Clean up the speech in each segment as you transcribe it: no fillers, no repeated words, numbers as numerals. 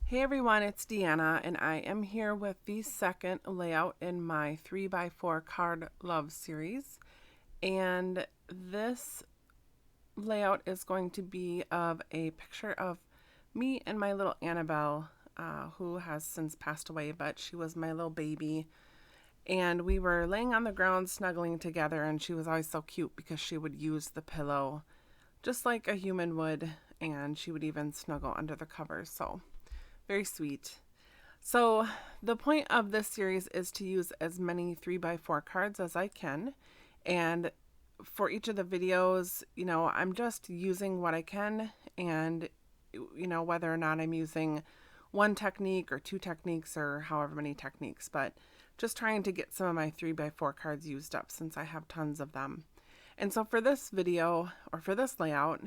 Hey everyone, it's Deanna, and I am here with the second layout in my 3x4 card love series. And this layout is going to be of a picture of me and my little Annabelle, who has since passed away, but she was my little baby. And we were laying on the ground snuggling together, and she was always so cute because she would use the pillow just like a human would, and she would even snuggle under the covers. So very sweet. So, the point of this series is to use as many 3x4 cards as I can. And for each of the videos, I'm just using what I can, and, whether or not I'm using one technique or two techniques or however many techniques, but just trying to get some of my 3x4 cards used up since I have tons of them. And so, for this video or for this layout,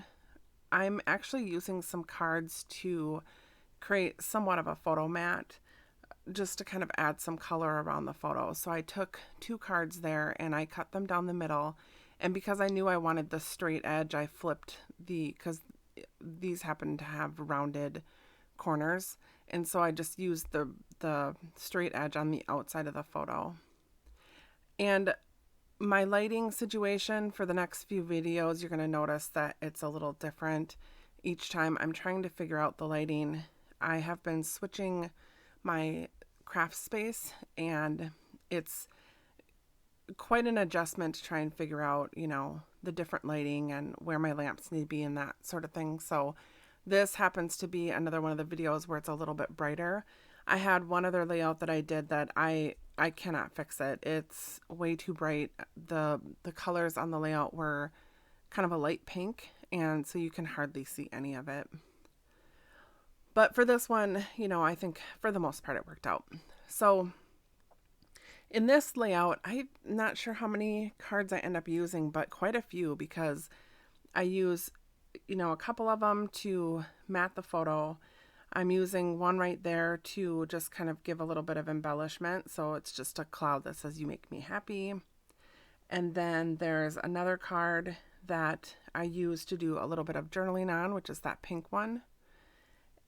I'm actually using some cards to create somewhat of a photo mat just to kind of add some color around the photo. So I took two cards there and I cut them down the middle. And because I knew I wanted the straight edge, I flipped because these happen to have rounded corners. And so I just used the straight edge on the outside of the photo. And my lighting situation for the next few videos, you're going to notice that it's a little different each time. I'm trying to figure out the lighting. I have been switching my craft space, and it's quite an adjustment to try and figure out, the different lighting and where my lamps need to be and that sort of thing. So this happens to be another one of the videos where it's a little bit brighter. I had one other layout that I did that I cannot fix it. It's way too bright. The colors on the layout were kind of a light pink, and so you can hardly see any of it. But for this one, I think for the most part it worked out. So in this layout, I'm not sure how many cards I end up using, but quite a few because I use, a couple of them to mat the photo. I'm using one right there to just kind of give a little bit of embellishment. So it's just a cloud that says, "You make me happy." And then there's another card that I use to do a little bit of journaling on, which is that pink one.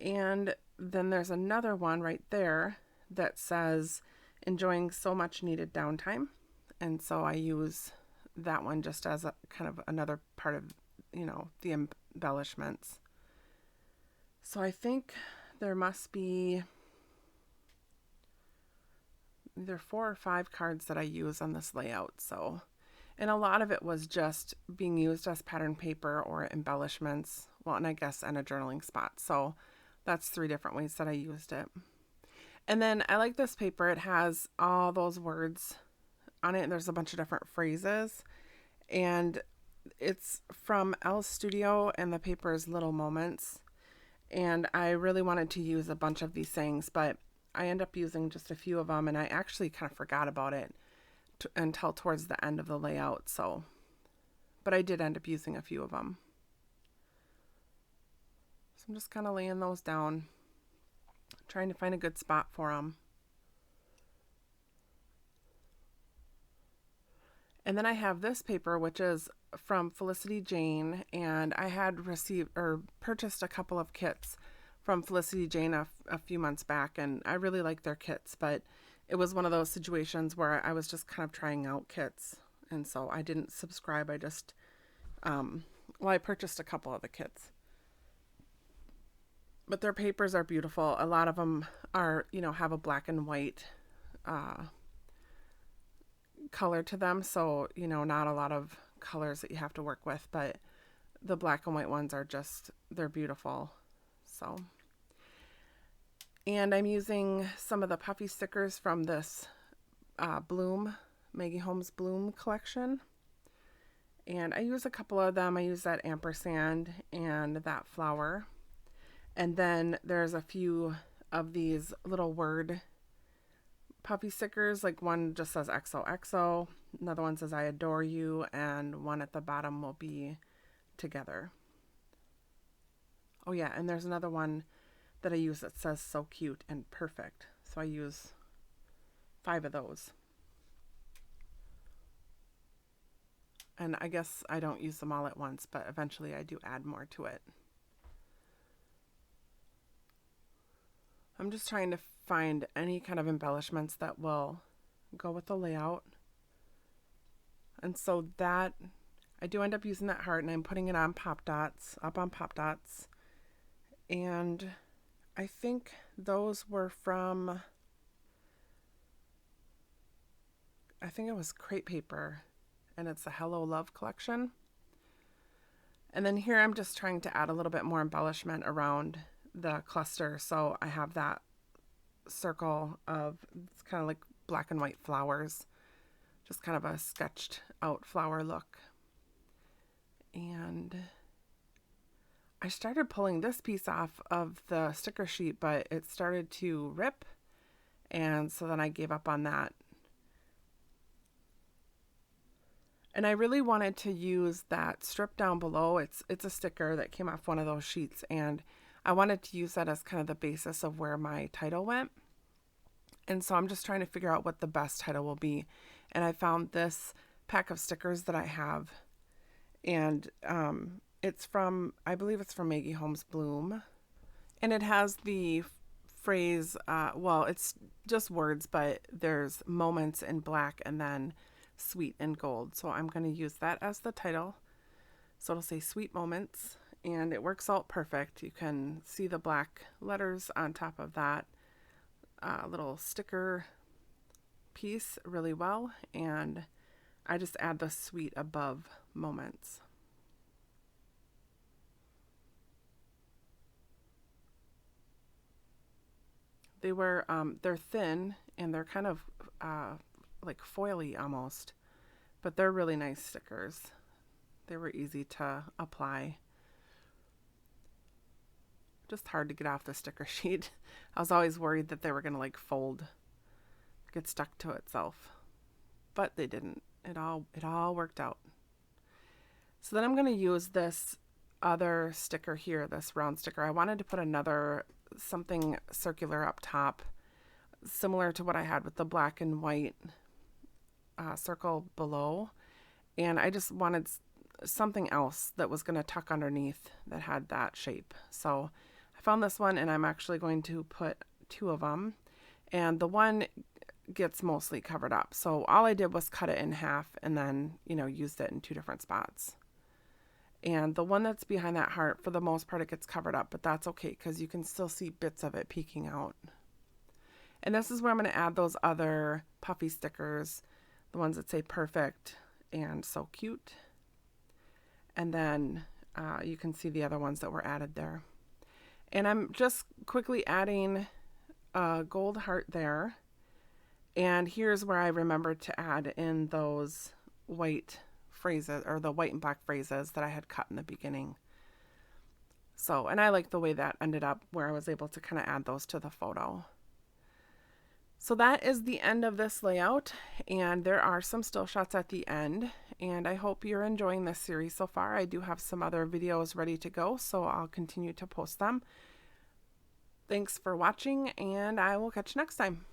And then there's another one right there that says, "Enjoying so much needed downtime." And so I use that one just as a kind of another part of, the embellishments. So I think there must be either 4 or 5 cards that I use on this layout. So, and a lot of it was just being used as pattern paper or embellishments. Well, and I guess and a journaling spot. So that's 3 different ways that I used it. And then I like this paper. It has all those words on it. There's a bunch of different phrases. And it's from Elle Studio, and the paper is Little Moments. And I really wanted to use a bunch of these things, but I end up using just a few of them, and I actually kind of forgot about it until towards the end of the layout. So, but I did end up using a few of them. So I'm just kind of laying those down, trying to find a good spot for them. And then I have this paper, which is from Felicity Jane, and I had received or purchased a couple of kits from Felicity Jane a few months back, and I really like their kits, but it was one of those situations where I was just kind of trying out kits, and so I didn't subscribe. I just, I purchased a couple of the kits. But their papers are beautiful. A lot of them are, have a black and white color to them, so not a lot of colors that you have to work with, but the black and white ones are just, they're beautiful. So, and I'm using some of the puffy stickers from this Bloom, Maggie Holmes Bloom collection, and I use a couple of them. I use that ampersand and that flower, and then there's a few of these little word puffy stickers. Like one just says XOXO, another one says I adore you, and one at the bottom will be together. Oh yeah, and there's another one that I use that says so cute and perfect. So I use 5 of those. And I guess I don't use them all at once, but eventually I do add more to it. I'm just trying to find any kind of embellishments that will go with the layout. And so that, I do end up using that heart, and I'm putting it on Pop Dots, up on Pop Dots. And I think those were from, I think it was Crate Paper, and it's the Hello Love collection. And then here I'm just trying to add a little bit more embellishment around the cluster. So I have that circle of, it's kind of like black and white flowers, just kind of a sketched out flower look. And I started pulling this piece off of the sticker sheet, but it started to rip, and so then I gave up on that. And I really wanted to use that strip down below. It's a sticker that came off one of those sheets, and I wanted to use that as kind of the basis of where my title went. And so I'm just trying to figure out what the best title will be. And I found this pack of stickers that I have, and it's from, I believe it's from Maggie Holmes Bloom, and it has the phrase, well, it's just words, but there's moments in black and then sweet in gold. So I'm going to use that as the title. So it'll say Sweet Moments, and it works out perfect. You can see the black letters on top of that little sticker piece really well, and I just add the sweet above moments. They're thin, and they're kind of like foily almost, but they're really nice stickers. They were easy to apply. Just hard to get off the sticker sheet. I was always worried that they were going to like fold, get stuck to itself, but they didn't. It all worked out. So then I'm going to use this other sticker here, this round sticker. I wanted to put another something circular up top, similar to what I had with the black and white circle below, and I just wanted something else that was going to tuck underneath that had that shape. So I found this one, and I'm actually going to put two of them, and the one gets mostly covered up. So all I did was cut it in half and then, used it in two different spots. And the one that's behind that heart, for the most part, it gets covered up, but that's okay because you can still see bits of it peeking out. And this is where I'm going to add those other puffy stickers, the ones that say perfect and so cute. And then you can see the other ones that were added there. And I'm just quickly adding a gold heart there. And here's where I remembered to add in those white phrases, or the white and black phrases that I had cut in the beginning. So, and I like the way that ended up, where I was able to kind of add those to the photo. So that is the end of this layout, and there are some still shots at the end, and I hope you're enjoying this series so far. I do have some other videos ready to go, so I'll continue to post them. Thanks for watching, and I will catch you next time.